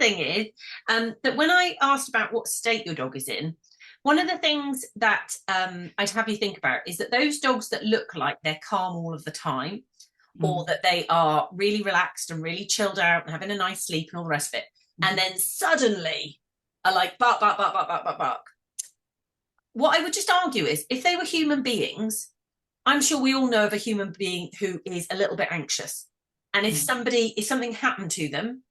thing is that when I asked about what state your dog is in, one of the things that I'd have you think about is that those dogs that look like they're calm all of the time, or that they are really relaxed and really chilled out and having a nice sleep and all the rest of it, and then suddenly are like bark, bark, bark, bark, bark, bark, bark. What I would just argue is if they were human beings, I'm sure we all know of a human being who is a little bit anxious. And if something happened to them,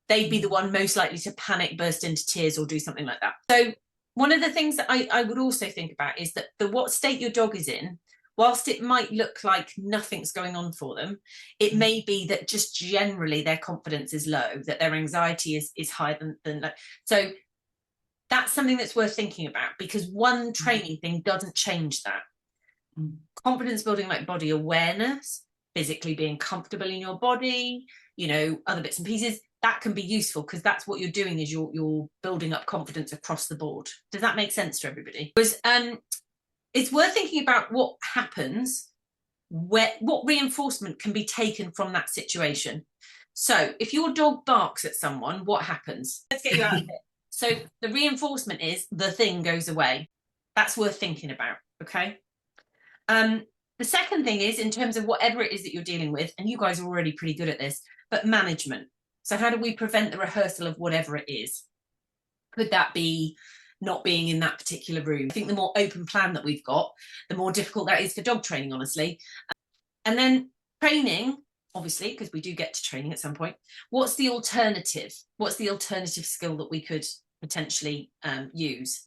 they'd be the one most likely to panic, burst into tears, or do something like that. So one of the things that I would also think about is that what state your dog is in, whilst it might look like nothing's going on for them, it may be that just generally their confidence is low, that their anxiety is higher than so that's something that's worth thinking about, because one training thing doesn't change that. Confidence building, like body awareness, physically being comfortable in your body, other bits and pieces, that can be useful, because that's what you're doing, is you're building up confidence across the board. Does that make sense to everybody? Because it's worth thinking about what happens, what reinforcement can be taken from that situation. So if your dog barks at someone, what happens? Let's get you out of it. So the reinforcement is the thing goes away. That's worth thinking about, okay? The second thing is, in terms of whatever it is that you're dealing with, and you guys are already pretty good at this, but management. So how do we prevent the rehearsal of whatever it is? Could that be not being in that particular room? I think the more open plan that we've got, the more difficult that is for dog training, honestly. And then training, obviously, because we do get to training at some point. What's the alternative? What's the alternative skill that we could potentially use?